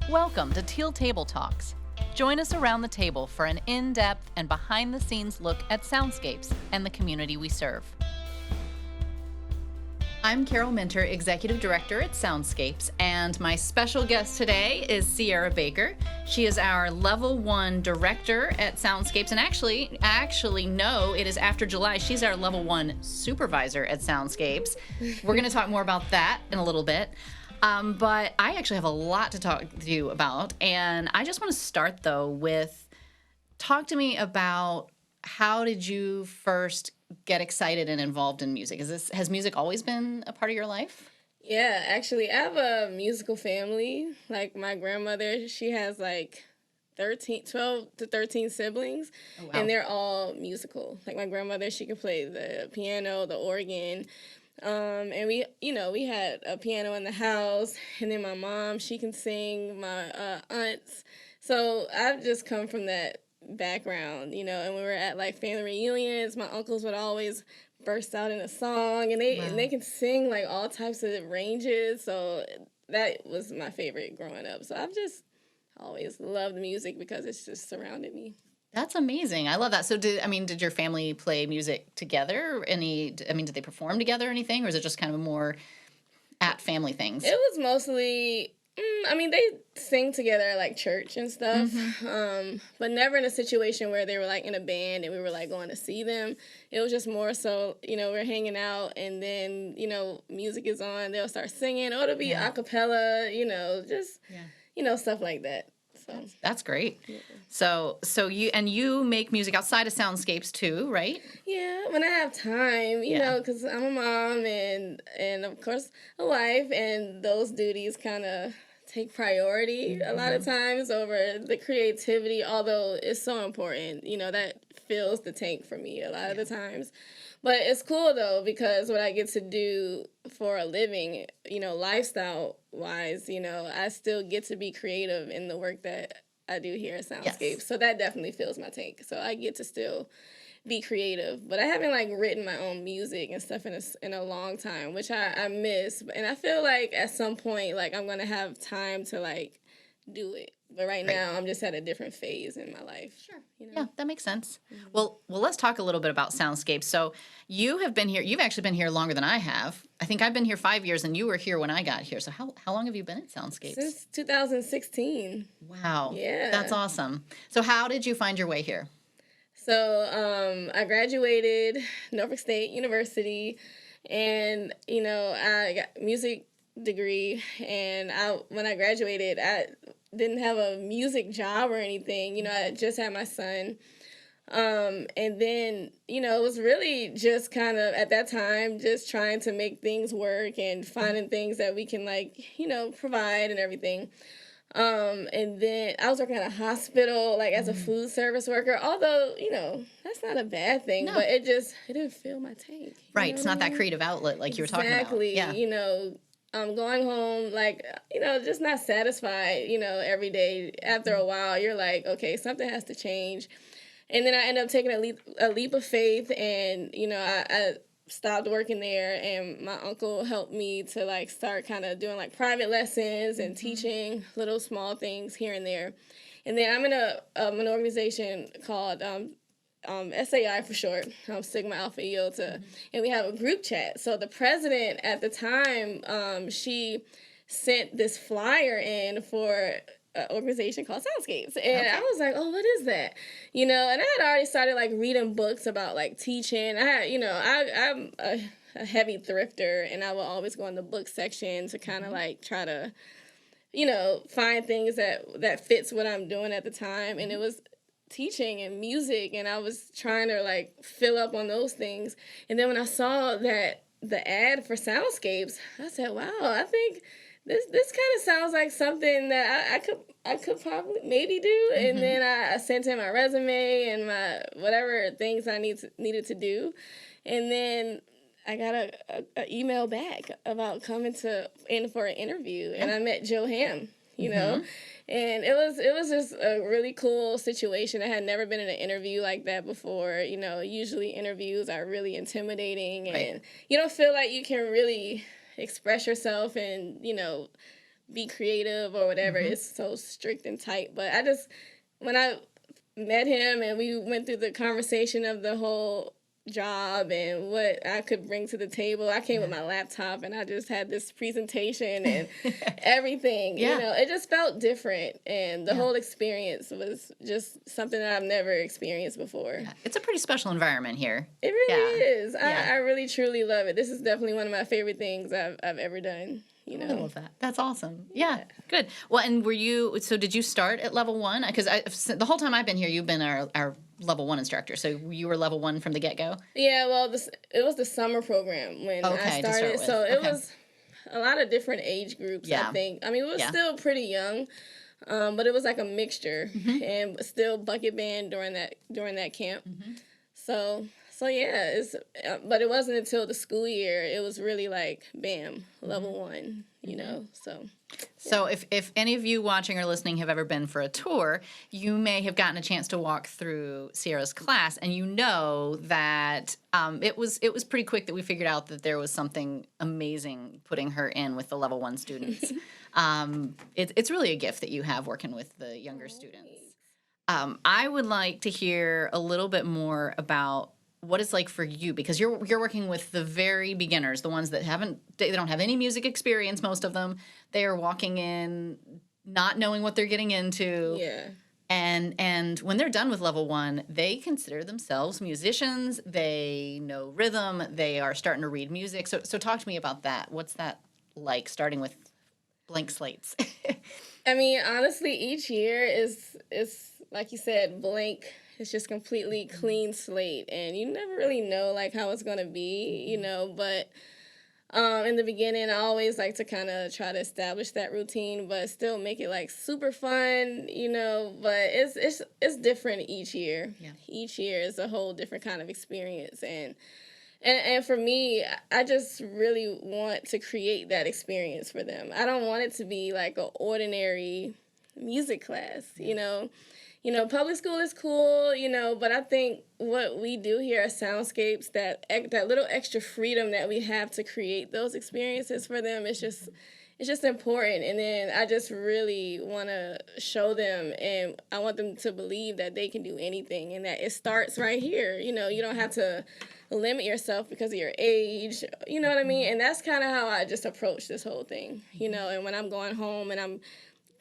Welcome to Teal Table Talks. Join us around the table for an in-depth and behind-the-scenes look at Soundscapes and the community we serve. I'm Carol Minter, Executive Director at Soundscapes, and my special guest today is Ciara Baker. She is our Level 1 Director at Soundscapes, and actually, no, it is after July. She's our Level 1 Supervisor at Soundscapes. We're going to talk more about that in a little bit. But I actually have a lot to talk to you about, and I just want to start, though, with talk to me about how did you first get excited and involved in music? Has music always been a part of your life? Yeah, actually, I have a musical family. Like, my grandmother, she has like 12 to 13 siblings, Oh, wow. and they're all musical. Like, my grandmother, she could play the piano, the organ, and we had a piano in the house, and then my mom, she can sing, my aunts. So I've just come from that background, and we were at like family reunions, my uncles would always burst out in a song, and they can sing like all types of ranges. So that was my favorite growing up. So I've just always loved music because it's just surrounded me. That's amazing. I love that. So did your family play music together? Did they perform together or anything? Or is it just kind of more at family things? It was mostly, they sing together at like church and stuff, but never in a situation where they were like in a band and we were like going to see them. It was just more so, we're hanging out and then, music is on, they'll start singing, or it'll be a cappella, stuff like that. So That's great. Yeah. So you make music outside of Soundscapes too, right? Yeah, when I have time, because I'm a mom and of course a wife, and those duties kind of take priority a lot of times over the creativity, although it's so important, that fills the tank for me a lot of the times. But it's cool, though, because what I get to do for a living, lifestyle-wise, I still get to be creative in the work that I do here at Soundscapes. Yes. So that definitely fills my tank. So I get to still be creative. But I haven't, written my own music and stuff in a long time, which I miss. And I feel like at some point, I'm going to have time to, do it. But right now, I'm just at a different phase in my life. Sure. Yeah, that makes sense. Well, let's talk a little bit about Soundscapes. So you've actually been here longer than I have. I think I've been here 5 years, and you were here when I got here. So how long have you been at Soundscapes? Since 2016. Wow. Yeah. That's awesome. So how did you find your way here? So I graduated Norfolk State University, and, I got music degree, and when I graduated, I didn't have a music job or anything. I just had my son. And then, it was really just kind of at that time just trying to make things work and finding things that we can provide and everything. And then I was working at a hospital, as a food service worker, although, that's not a bad thing, but it didn't fill my tank. Right. It's not that creative outlet like you were talking about. Exactly. Yeah. Going home, just not satisfied, every day. After a while, you're like, okay, something has to change. And then I ended up taking a leap of faith, and, I stopped working there, and my uncle helped me to, start kind of doing, private lessons and teaching little small things here and there. And then I'm in an organization called SAI for short, Sigma Alpha Iota, and we have a group chat. So the president at the time, she sent this flyer in for an organization called Soundscapes, and I was like, oh, what is that? And I had already started reading books about teaching. I'm a heavy thrifter, and I would always go in the book section to kind of try to, find things that fits what I'm doing at the time, and it was teaching and music, and I was trying to fill up on those things. And then when I saw that the ad for Soundscapes, I said, wow, I think this kind of sounds like something that I could probably maybe do. And then I sent in my resume and my whatever things I needed to do, and then I got a email back about coming in for an interview, and I met Joe Ham, and it was just a really cool situation. I had never been in an interview like that before. Usually interviews are really intimidating, and you don't feel like you can really express yourself and be creative or whatever. It's so strict and tight. But when I met him and we went through the conversation of the whole job and what I could bring to the table, I came with my laptop and I just had this presentation and everything. You know, it just felt different, and the whole experience was just something that I've never experienced before. It's a pretty special environment here. It really is. I really truly love it. This is definitely one of my favorite things I've ever done. You know, I love that. That's awesome. Yeah, good. Well, and did you start at level 1? Because the whole time I've been here, you've been our level 1 instructor. So you were level 1 from the get-go? Yeah, well, it was the summer program when I started. So it was a lot of different age groups, I think. I mean, it was still pretty young, but it was like a mixture, and still bucket band during that camp. So yeah, but it wasn't until the school year, it was really like, bam, level 1, you know, so. So if any of you watching or listening have ever been for a tour, you may have gotten a chance to walk through Ciara's class, and you know that it was pretty quick that we figured out that there was something amazing putting her in with the level 1 students. It's really a gift that you have working with the younger students. I would like to hear a little bit more about what it's like for you, because you're working with the very beginners, the ones that they don't have any music experience, most of them. They are walking in not knowing what they're getting into. Yeah. And when they're done with level 1, they consider themselves musicians. They know rhythm. They are starting to read music. So talk to me about that. What's that like, starting with blank slates? I mean, honestly, each year is like you said, blank. It's just completely clean slate, and you never really know like how it's gonna be, you know. But in the beginning, I always like to kind of try to establish that routine, but still make it like super fun, you know. But it's different each year. Yeah. Each year is a whole different kind of experience, and for me, I just really want to create that experience for them. I don't want it to be like an ordinary music class, you know. You know, public school is cool, you know, but I think what we do here at Soundscapes, that little extra freedom that we have to create those experiences for them, it's just important. And then I just really want to show them, and I want them to believe that they can do anything, and that it starts right here. You know, you don't have to limit yourself because of your age, you know what I mean? And that's kind of how I just approach this whole thing, you know. And when I'm going home and I'm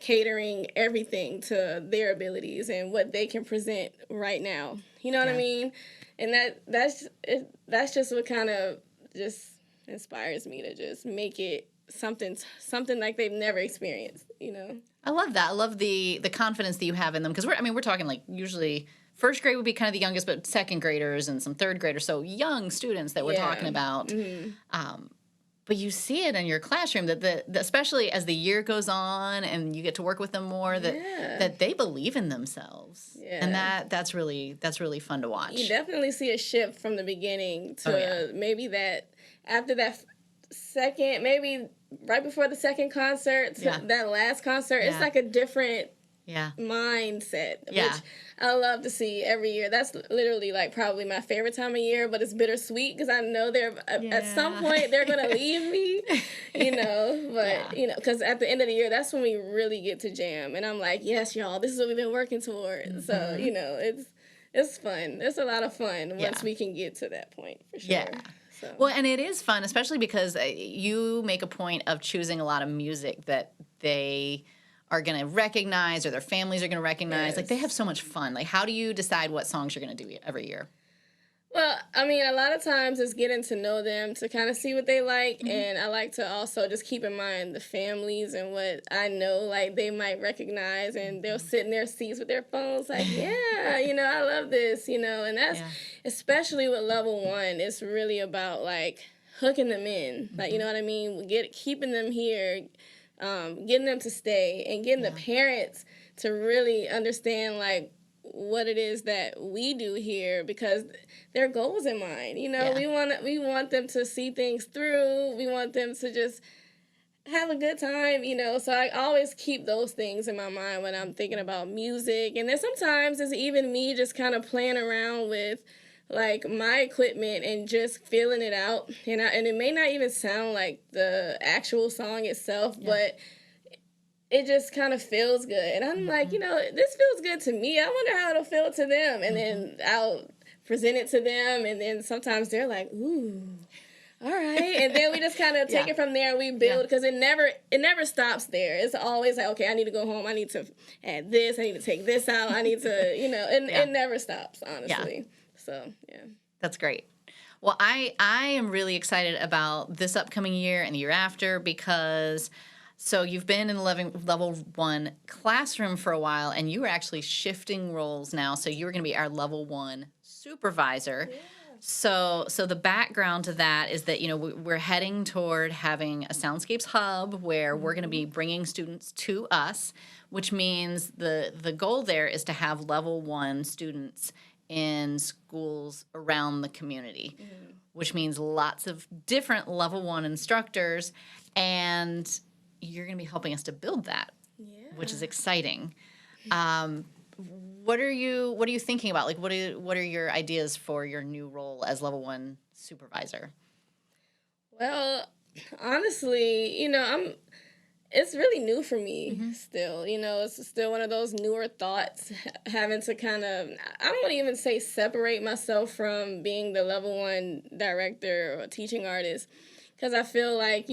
catering everything to their abilities and what they can present right now. You know what I mean? And that's just what kind of just inspires me to just make it something like they've never experienced, you know? I love that. I love the confidence that you have in them, because we're talking like usually first grade would be kind of the youngest, but second graders and some third graders, so young students that we're talking about. But you see it in your classroom that especially as the year goes on and you get to work with them more, that they believe in themselves. Yeah. And that's really fun to watch. You definitely see a shift from the beginning to maybe that after that second, maybe right before the second concert to that last concert. It's like a different mindset, which I love to see every year. That's literally like probably my favorite time of year, but it's bittersweet because I know at some point they're going to leave me, you know, but you know, because at the end of the year, that's when we really get to jam. And I'm like, yes, y'all, this is what we've been working towards. So, you know, it's fun. It's a lot of fun once we can get to that point, for sure. Yeah. So. Well, and it is fun, especially because you make a point of choosing a lot of music that they are going to recognize, or their families are going to recognize. Yes. Like, they have so much fun. Like, how do you decide what songs you're going to do every year? Well, I mean, a lot of times it's getting to know them to kind of see what they like, and I like to also just keep in mind the families and what I know, like, they might recognize, and they'll sit in their seats with their phones like, yeah, you know, I love this, you know, and that's, especially with level 1, it's really about, like, hooking them in, like, you know what I mean, keeping them here, getting them to stay, and getting the parents to really understand, like, what it is that we do here, because their goals in mind. You know, we want them to see things through. We want them to just have a good time, you know. So I always keep those things in my mind when I'm thinking about music. And then sometimes it's even me just kind of playing around with, like, my equipment and just feeling it out. And it may not even sound like the actual song itself, but it just kind of feels good. And I'm like, this feels good to me. I wonder how it'll feel to them. And then I'll present it to them, and then sometimes they're like, ooh, all right. And then we just kind of take it from there and we build, because it never stops there. It's always like, okay, I need to go home. I need to add this. I need to take this out. I need to, it never stops, honestly. Yeah. So, yeah. That's great. Well, I am really excited about this upcoming year and the year after, because so you've been in the level 1 classroom for a while, and you are actually shifting roles now. So you're going to be our level 1 supervisor. Yeah. So the background to that is that, we're heading toward having a Soundscapes hub where we're going to be bringing students to us, which means the goal there is to have level 1 students in schools around the community, which means lots of different level 1 instructors, and you're going to be helping us to build that, which is exciting. What are you thinking about? Like, what are your ideas for your new role as level 1 supervisor? Well, honestly, it's really new for me still. It's still one of those newer thoughts, having to kind of, I don't want to even say separate myself from being the level 1 director or teaching artist, because I feel like,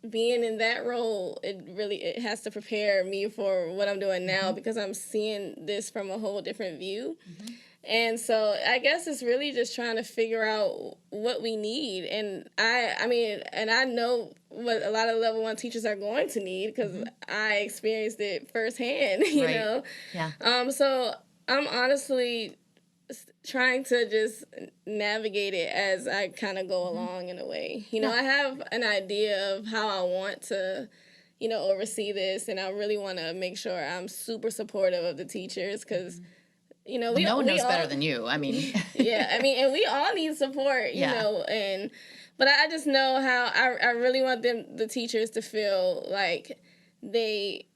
being in that role, it has to prepare me for what I'm doing now, because I'm seeing this from a whole different view. And so I guess it's really just trying to figure out what we need. And I know what a lot of level 1 teachers are going to need, because I experienced it firsthand, you know? Yeah. So I'm honestly trying to just navigate it as I kind of go along in a way. I have an idea of how I want to, oversee this, and I really want to make sure I'm super supportive of the teachers, because, no one knows better than you. I mean. And we all need support, you know, but I just know how I really want the teachers to feel like they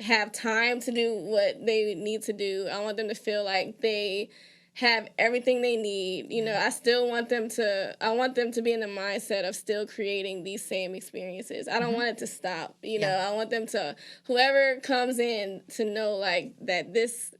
have time to do what they need to do. I want them to feel like they have everything they need. I want them to be in the mindset of still creating these same experiences. I don't want it to stop. I want them to, whoever comes in, to know like that this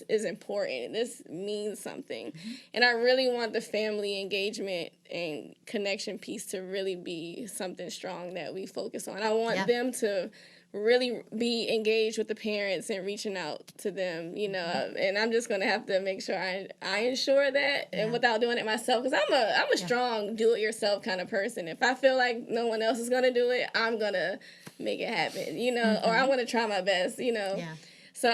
is important. This means something. And I really want the family engagement and connection piece to really be something strong that we focus on. I want them to really be engaged with the parents and reaching out to them, and I'm just going to have to make sure I ensure that, and without doing it myself, because I'm a strong do-it-yourself kind of person. If I feel like no one else is going to do it, I'm going to make it happen, or I'm going to try my best, So,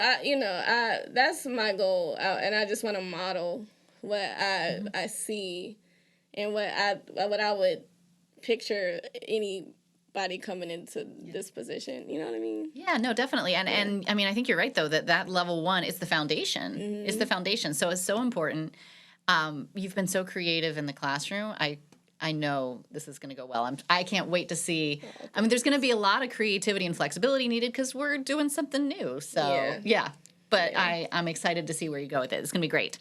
that's my goal, and I just want to model what I see and what I would picture anybody coming into this position. You know what I mean? Yeah, no, definitely. And I mean, I think you're right, though, that level 1 is the foundation. It's the foundation. So it's so important. You've been so creative in the classroom. I know this is going to go well. I can't wait to see. I mean, there's going to be a lot of creativity and flexibility needed, because we're doing something new. So, But I'm excited to see where you go with it. It's going to be great.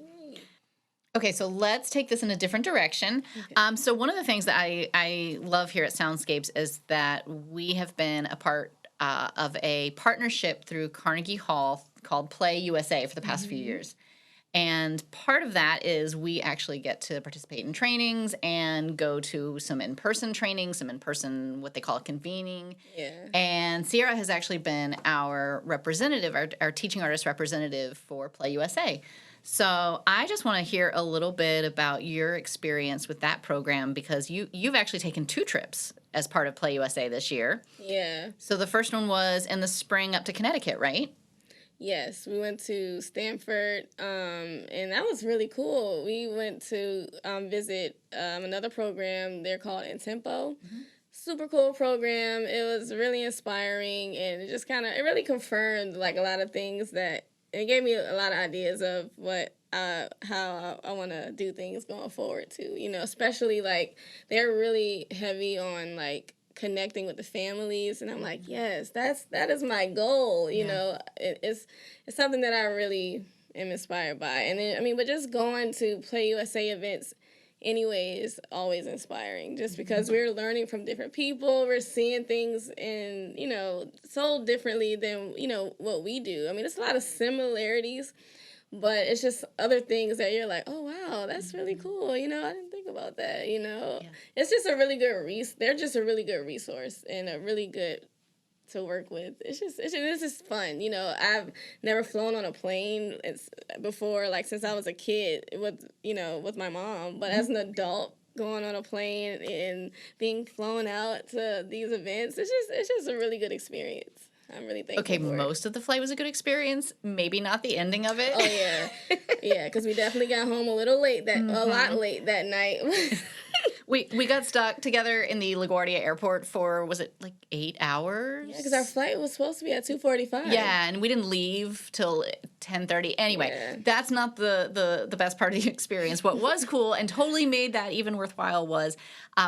Okay, so let's take this in a different direction. Okay. So one of the things that I love here at Soundscapes is that we have been a part of a partnership through Carnegie Hall called PlayUSA for the past few years. And part of that is we actually get to participate in trainings and go to some in-person trainings, some in-person, what they call convening. Yeah. And Ciara has actually been our representative, our teaching artist representative for PlayUSA. So I just want to hear a little bit about your experience with that program, because you've actually taken 2 trips as part of PlayUSA this year. Yeah. So the first one was in the spring up to Connecticut, right? Yes, we went to Stanford, and that was really cool. We went to visit another program. They're called In Tempo. Super cool program. It was really inspiring, and it just it really confirmed like a lot of things that. It gave me a lot of ideas of how I want to do things going forward too. Especially like they're really heavy on like connecting with the families, and I'm like, yes, that is my goal. It's something that I really am inspired by. And then but just going to PlayUSA events, anyway is always inspiring, just because we're learning from different people. We're seeing things in, so differently than, what we do. I mean, it's a lot of similarities, but it's just other things that you're like, oh, wow, that's really cool. I didn't think about that, Yeah. It's just a really good they're just a really good resource and a really good to work with. It's just fun. I've never flown on a plane before, like since I was a kid with my mom, but as an adult going on a plane and being flown out to these events, it's just a really good experience. I'm really thankful Okay, for most of the flight was a good experience. Maybe not the ending of it. Oh yeah, yeah, because we definitely got home a lot late that night. We got stuck together in the LaGuardia airport for, was it like 8 hours? Yeah, because our flight was supposed to be at 2:45. Yeah, and we didn't leave till 10:30. Anyway, that's not the best part of the experience. What was cool and totally made that even worthwhile was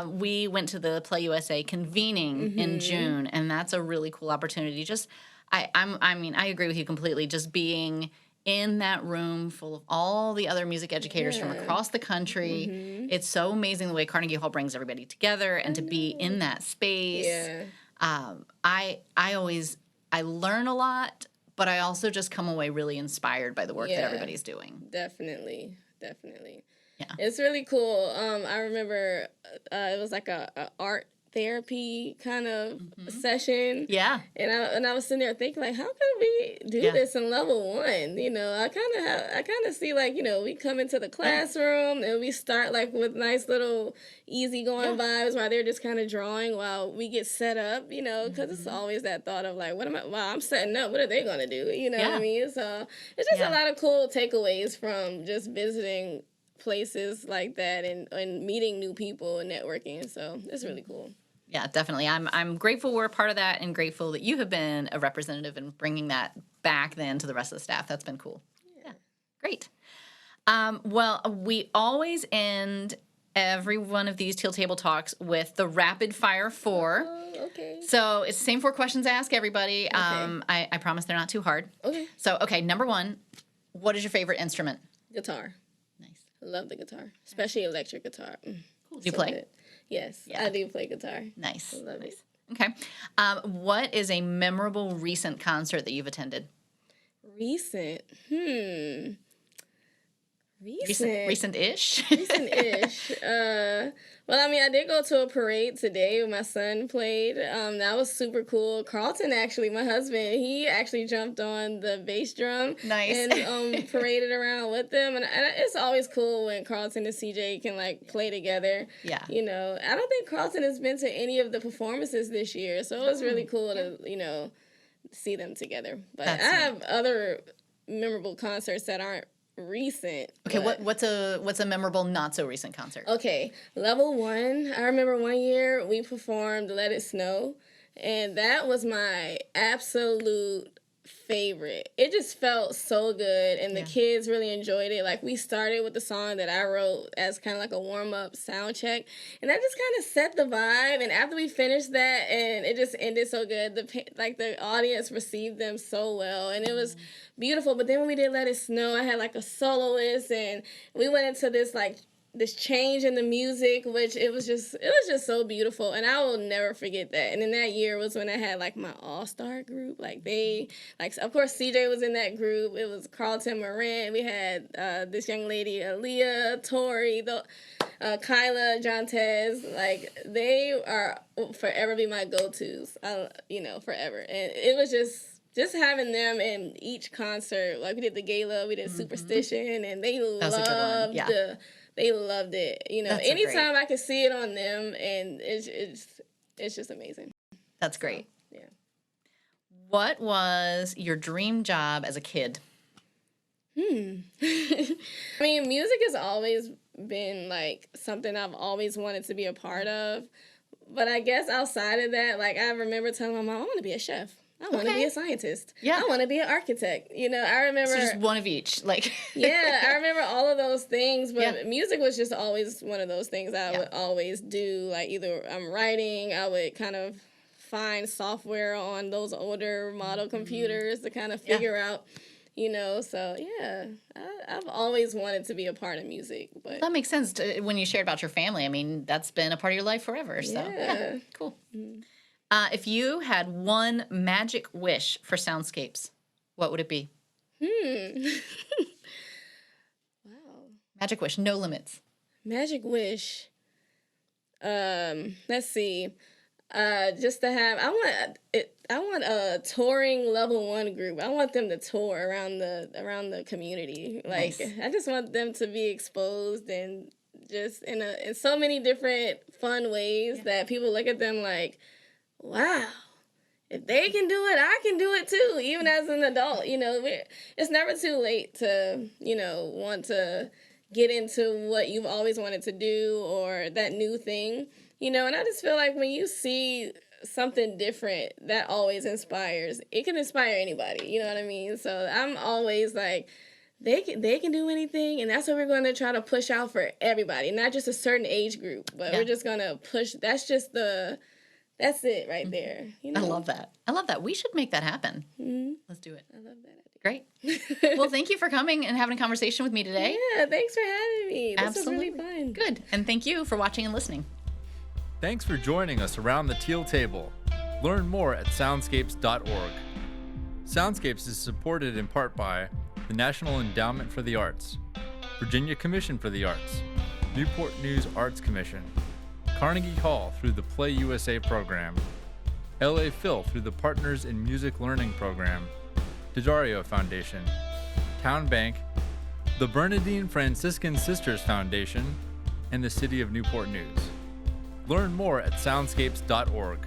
we went to the PlayUSA convening in June, and that's a really cool opportunity. I agree with you completely. Just being in that room full of all the other music educators from across the country. It's so amazing the way Carnegie Hall brings everybody together, and to be in that space. Yeah. I learn a lot, but I also just come away really inspired by the work that everybody's doing. Definitely. Yeah. It's really cool. I remember it was like a art therapy kind of session. Yeah. And I was sitting there thinking, like, how can we do this in level 1? I kind of see, like, we come into the classroom and we start like with nice little easygoing vibes while they're just kind of drawing while we get set up, because it's always that thought of like, I'm setting up, what are they going to do? What I mean? So it's just a lot of cool takeaways from just visiting places like that and meeting new people and networking. So it's really cool. Yeah, definitely. I'm grateful we're a part of that, and grateful that you have been a representative in bringing that back then to the rest of the staff. That's been cool. Yeah. Great. Well, we always end every one of these Teal Table Talks with the rapid fire 4. Oh, okay. So it's the same 4 questions I ask everybody. Okay. I promise they're not too hard. Okay. So, number 1, what is your favorite instrument? Guitar. Nice. I love the guitar, especially electric guitar. Cool. Do you play? Good. Yes, I do play guitar. Nice. I love it. Okay. What is a memorable recent concert that you've attended? Recent. Recent-ish? Recent-ish. Well, I mean, I did go to a parade today when my son played. That was super cool. Carlton, actually, my husband, he actually jumped on the bass drum. Nice. And paraded around with them. And it's always cool when Carlton and CJ can, like, play together. Yeah. I don't think Carlton has been to any of the performances this year, so it was really cool to, see them together. But I have other memorable concerts that aren't recent. Okay, what's a memorable not so recent concert? Okay, level 1. I remember one year we performed Let It Snow, and that was my absolute favorite. It just felt so good, and the kids really enjoyed it. Like, we started with the song that I wrote as kind of like a warm-up sound check, and that just kind of set the vibe. And after we finished that, and it just ended so good, the audience received them so well, and it was beautiful. But then when we did Let It Snow, I had like a soloist, and we went into this change in the music, which it was just so beautiful, and I will never forget that. And then that year was when I had like my all-star group. Of course CJ was in that group. It was Carlton Moran. We had this young lady, Aaliyah, Tori, Kyla, Jontez. Like, they are forever be my go-tos. Forever. And it was just having them in each concert. Like, we did the gala, we did Superstition, and they loved They loved it. Anytime I could see it on them, and it's just amazing. That's great. So, yeah. What was your dream job as a kid? I mean, music has always been like something I've always wanted to be a part of. But I guess outside of that, like, I remember telling my mom, I want to be a chef. I want to be a scientist. Yeah. I want to be an architect. I remember... So just one of each. Yeah, I remember all of those things, but music was just always one of those things I would always do. Like, either I'm writing, I would kind of find software on those older model computers to kind of figure out So yeah, I've always wanted to be a part of music, but That makes sense when you shared about your family. I mean, that's been a part of your life forever. So yeah, cool. If you had one magic wish for Soundscapes, what would it be? Wow. Magic wish, no limits. Magic wish. Let's see. Just to have, I want a touring level 1 group. I want them to tour around the community. Like, Nice. I just want them to be exposed and just in so many different fun ways that people look at them like, wow, if they can do it, I can do it too. Even as an adult, it's never too late to, want to get into what you've always wanted to do or that new thing. And I just feel like when you see something different, that always inspires. It can inspire anybody, you know what I mean? So I'm always like, they can do anything, and that's what we're going to try to push out for everybody, not just a certain age group, but we're just going to push. That's it right there. I love that. We should make that happen. Mm-hmm. Let's do it. I love that. Great. Well, thank you for coming and having a conversation with me today. Yeah, thanks for having me. This Absolutely. was really fun. Good. And thank you for watching and listening. Thanks for joining us around the teal table. Learn more at soundscapes.org. Soundscapes is supported in part by the National Endowment for the Arts, Virginia Commission for the Arts, Newport News Arts Commission, Carnegie Hall through the PlayUSA program, LA Phil through the Partners in Music Learning program, D'Addario Foundation, Town Bank, the Bernardine Franciscan Sisters Foundation, and the City of Newport News. Learn more at soundscapes.org.